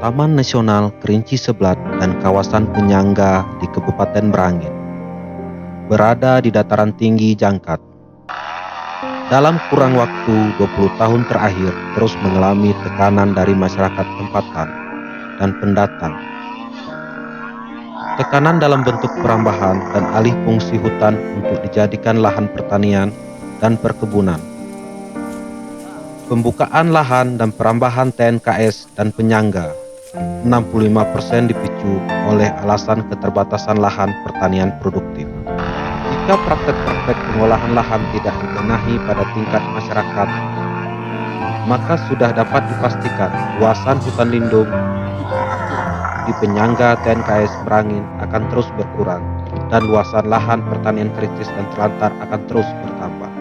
Taman Nasional Kerinci Seblat dan kawasan penyangga di Kabupaten Merangin. Berada di dataran tinggi Jangkat. Dalam kurang waktu 20 tahun terakhir terus mengalami tekanan dari masyarakat tempatan dan pendatang. Tekanan dalam bentuk perambahan dan alih fungsi hutan untuk dijadikan lahan pertanian dan perkebunan. Pembukaan lahan dan perambahan TNKS dan penyangga 65% dipicu oleh alasan keterbatasan lahan pertanian produktif. Jika praktek-praktek pengolahan lahan tidak dibenahi pada tingkat masyarakat, maka sudah dapat dipastikan luasan hutan lindung di penyangga TNKS Merangin akan terus berkurang dan luasan lahan pertanian kritis dan terlantar akan terus bertambah.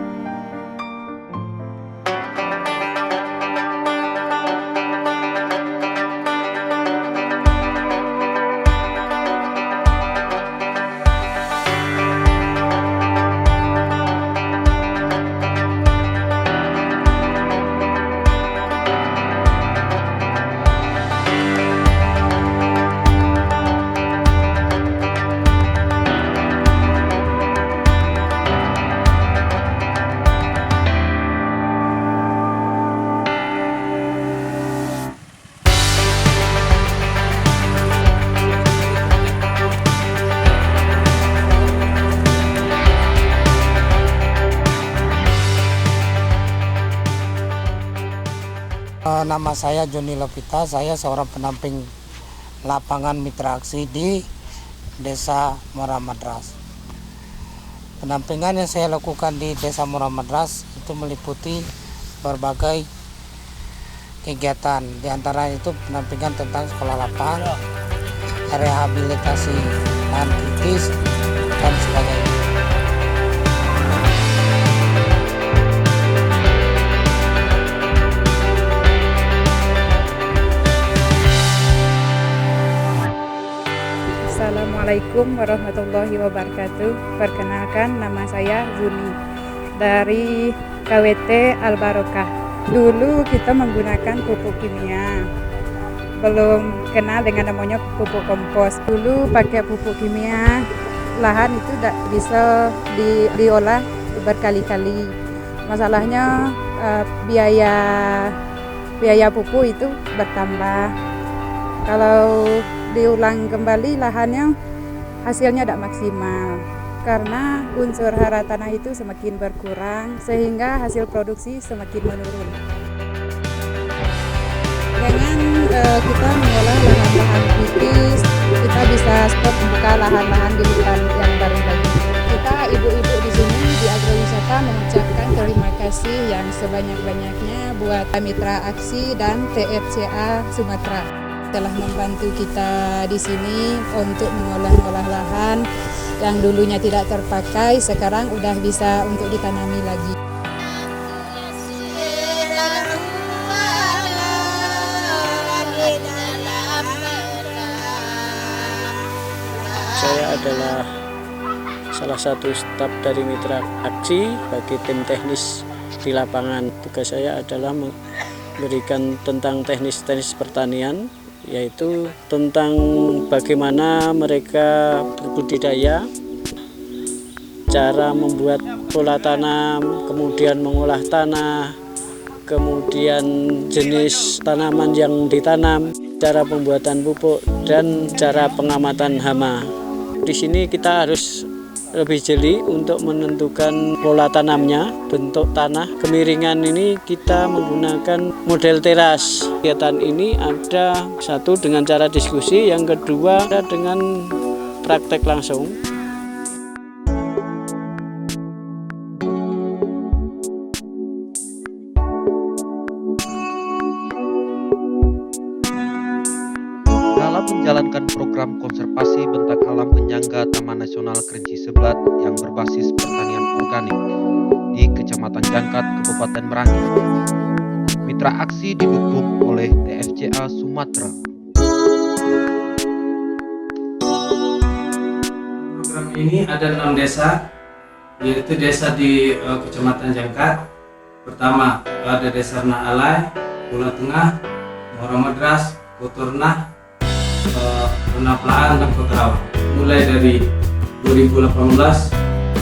Nama saya Joni Lopita, saya seorang penamping lapangan mitra aksi di Desa Muara Madras. Penampingan yang saya lakukan di Desa Muara Madras itu meliputi berbagai kegiatan, di antara itu penampingan tentang sekolah lapang, rehabilitasi lahan kritis, dan sebagainya. Assalamualaikum warahmatullahi wabarakatuh. Perkenalkan, nama saya Zuni dari KWT Al-Barokah. Dulu kita menggunakan pupuk kimia, belum kenal dengan namanya pupuk kompos. Dulu pakai pupuk kimia, lahan itu tidak bisa diolah berkali-kali. Masalahnya biaya pupuk itu bertambah. Kalau diulang kembali lahannya hasilnya tidak maksimal karena unsur hara tanah itu semakin berkurang sehingga hasil produksi semakin menurun. Dengan kita mengolah lahan-lahan kritis, kita bisa stop membuka lahan-lahan di hutan yang baru lagi. Kita ibu-ibu di sini di agrowisata mengucapkan terima kasih yang sebanyak-banyaknya buat Mitra Aksi dan TFCA Sumatera telah membantu kita di sini untuk mengolah lahan yang dulunya tidak terpakai, sekarang udah bisa untuk ditanami lagi. Saya adalah salah satu staf dari Mitra Aksi bagi tim teknis di lapangan. Tugas saya adalah memberikan tentang teknis pertanian, yaitu tentang bagaimana mereka berbudidaya, cara membuat pola tanam, kemudian mengolah tanah, kemudian jenis tanaman yang ditanam, cara pembuatan pupuk, dan cara pengamatan hama. Di sini kita harus lebih jeli untuk menentukan pola tanamnya, bentuk tanah. Kemiringan ini kita menggunakan model teras. Kegiatan ini ada satu dengan cara diskusi, yang kedua dengan praktek langsung. Dalam menjalankan program konservasi bentang alam penyangga Taman Nasional Kerinci Seblat yang berbasis pertanian organik di Kecamatan Jangkat, Kabupaten Merangin, Mitra Aksi didukung oleh TFCA Sumatera. Program ini ada 6 desa, yaitu desa di Kecamatan Jangkat. Pertama ada Desa Naalai, Pulau Tengah, Muara Madras, Koturnah, Penaplaan dan Koterawan, mulai dari 2018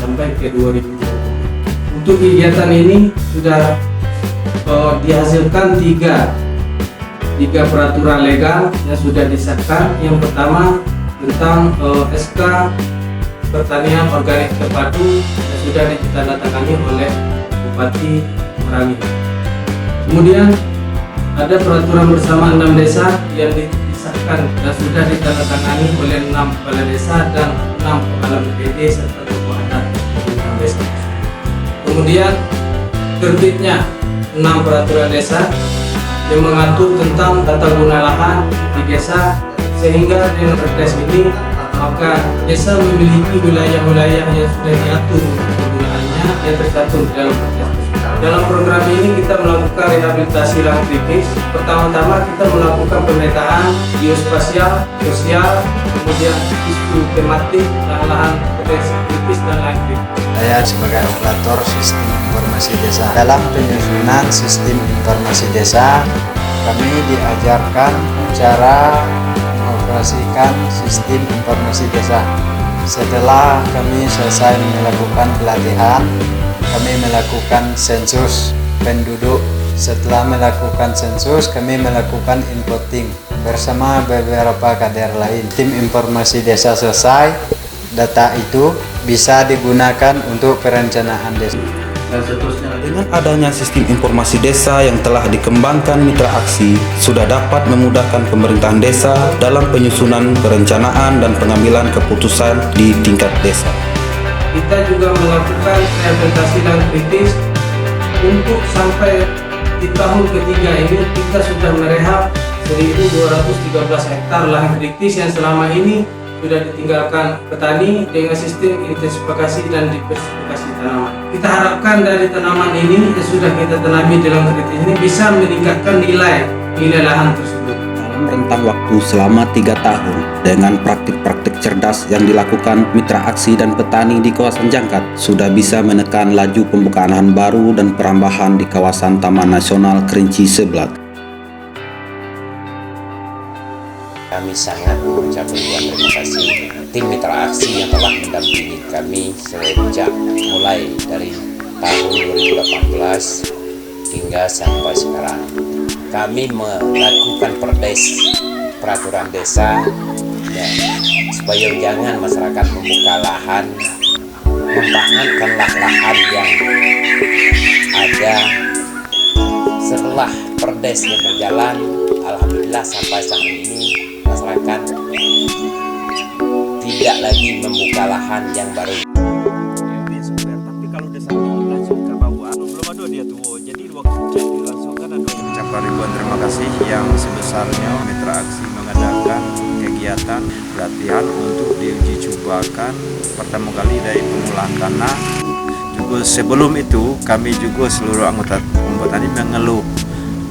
sampai ke 2020. Untuk kegiatan ini sudah dihasilkan tiga peraturan legal yang sudah disahkan. Yang pertama tentang SK Pertanian Organik Terpadu yang sudah ditandatangani oleh Bupati Merangin. Kemudian ada peraturan bersama 6 desa yang disahkan dan sudah ditandatangani oleh 6 kepala desa dan 6 kepala BPD serta tokoh adat di 6 desa. Kemudian terbitnya 6 peraturan desa yang mengatur tentang tata guna lahan di desa, sehingga dengan perdes ini maka desa memiliki wilayah-wilayah yang sudah diatur penggunaannya yang tercantum di dalam perdes. Dalam program ini kita melakukan rehabilitasi lahan kritis. Pertama-tama kita melakukan pemetaan geospasial, sosial, kemudian isu tematik lahan potensi kritis dan lain kritis. Saya sebagai operator sistem informasi desa. Dalam penyusunan sistem informasi desa, kami diajarkan cara mengoperasikan sistem informasi desa. Setelah kami selesai melakukan pelatihan, kami melakukan sensus penduduk. Setelah melakukan sensus, kami melakukan inputting bersama beberapa kader lain. Tim informasi desa selesai, data itu bisa digunakan untuk perencanaan desa. Dan seterusnya. Dengan adanya sistem informasi desa yang telah dikembangkan Mitra Aksi, sudah dapat memudahkan pemerintahan desa dalam penyusunan perencanaan dan pengambilan keputusan di tingkat desa. Kita juga melakukan rehabilitasi lahan kritis. Untuk sampai di tahun ketiga ini kita sudah merehab 1.213 hektar lahan kritis yang selama ini sudah ditinggalkan petani dengan sistem intensifikasi dan diversifikasi tanaman. Kita harapkan dari tanaman ini yang sudah kita tanami dalam kritis ini bisa meningkatkan nilai lahan tersebut. Dalam rentang waktu selama 3 tahun, dengan praktik-praktik cerdas yang dilakukan Mitra Aksi dan petani di kawasan Jangkat, sudah bisa menekan laju pembukaan lahan baru dan perambahan di kawasan Taman Nasional Kerinci Seblat. Kami sangat mengucapkan terima kasih tim Mitra Aksi yang telah mendampingi kami sejak mulai dari tahun 2018 hingga sampai sekarang. Kami melakukan peraturan desa ya, supaya jangan masyarakat membuka lahan, memanfaatkanlah lahan yang ada. Setelah perdesnya berjalan, alhamdulillah sampai saat ini masyarakat tidak lagi membuka lahan yang baru. Tapi kalau desa langsung ke bawah, belum ada dia tuh. Jadi waktu dilangsungkan ada ucapan ribuan terima kasih yang sebesarnya Mitra Aksi mengadakan kegiatan pelatihan untuk diuji cobakan pertama kali dari pengolahan tanah. Juga sebelum itu kami juga seluruh anggota tani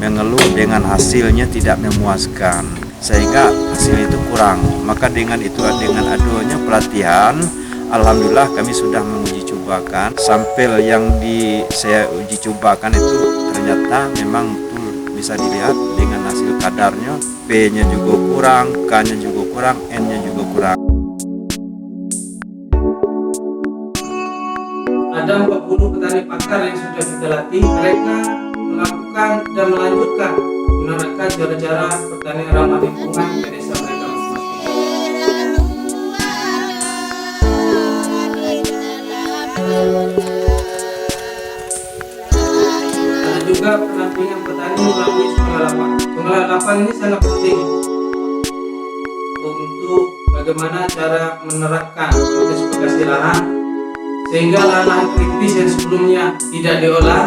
mengeluh dengan hasilnya tidak memuaskan, sehingga hasil itu kurang. Maka dengan adanya pelatihan, alhamdulillah kami sudah menguji cobakan. Sampel yang saya uji cobakan itu ternyata memang bisa dilihat dengan hasil kadarnya, P-nya juga kurang, K-nya juga kurang, N-nya juga kurang. Ada 40 petani pakar yang sudah kita latih. Mereka melakukan dan melanjutkan menerapkan cara-cara pertanian ramah lingkungan ke desa mereka masing-masing. Ada juga pendampingan petani melalui sekolah lapang. Sekolah lapang ini sangat penting untuk bagaimana cara menerapkan intensifikasi lahan, sehingga lahan kritis yang sebelumnya tidak diolah,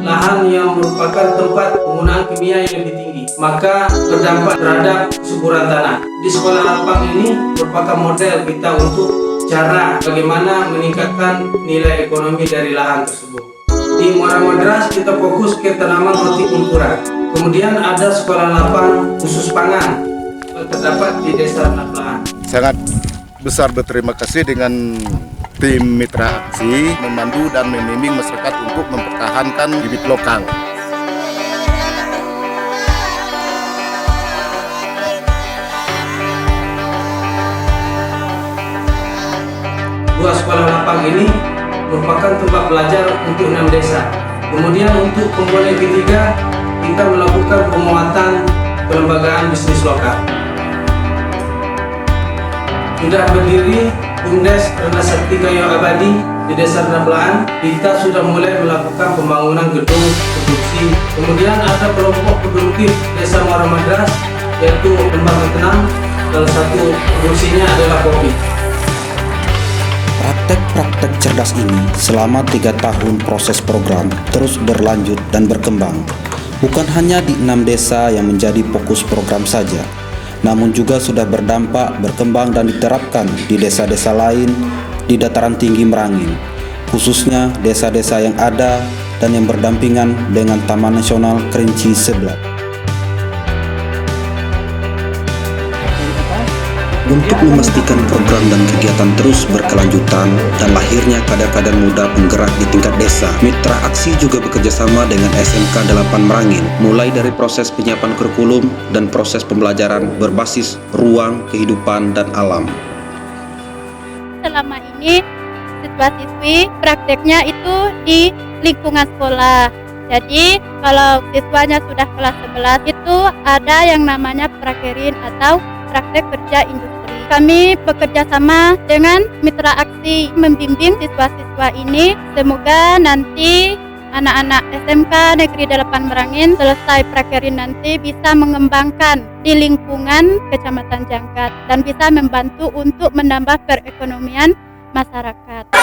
lahan yang merupakan tempat penggunaan kimia yang lebih tinggi, maka berdampak terhadap kesuburan tanah. Di sekolah lapang ini merupakan model kita untuk cara bagaimana meningkatkan nilai ekonomi dari lahan tersebut. Di Muara Madras kita fokus ke tanaman hortikultura. Kemudian ada sekolah lapang khusus pangan terdapat di Desa Naplaan. Sangat besar berterima kasih dengan tim Mitra Aksi memandu dan membimbing masyarakat untuk mempertahankan bibit lokal. Lapang ini merupakan tempat belajar untuk 6 desa. Kemudian untuk komponen ketiga, kita melakukan penguatan kelembagaan bisnis lokal. Sudah berdiri BUMDes Rendah Sakti Kayu Abadi di Desa Rendah kita sudah mulai melakukan pembangunan gedung produksi. Kemudian ada kelompok produktif Desa Muara Madras, yaitu lembaga tenang. Salah satu produksinya adalah kopi. Praktek-praktek cerdas ini selama 3 tahun proses program terus berlanjut dan berkembang. Bukan hanya di 6 desa yang menjadi fokus program saja, namun juga sudah berdampak, berkembang dan diterapkan di desa-desa lain di dataran tinggi Merangin, khususnya desa-desa yang ada dan yang berdampingan dengan Taman Nasional Kerinci Sebelat. Untuk memastikan program dan kegiatan terus berkelanjutan dan lahirnya kader-kader muda penggerak di tingkat desa, Mitra Aksi juga bekerjasama dengan SMK 8 Merangin, mulai dari proses penyiapan kurikulum dan proses pembelajaran berbasis ruang, kehidupan, dan alam. Selama ini siswa-siswi prakteknya itu di lingkungan sekolah. Jadi kalau siswanya sudah kelas 11 itu ada yang namanya prakerin atau praktek kerja industri. Kami bekerja sama dengan Mitra Aksi membimbing siswa-siswa ini. Semoga nanti anak-anak SMK Negeri 8 Merangin selesai prakerin nanti bisa mengembangkan di lingkungan Kecamatan Jangkat dan bisa membantu untuk menambah perekonomian masyarakat.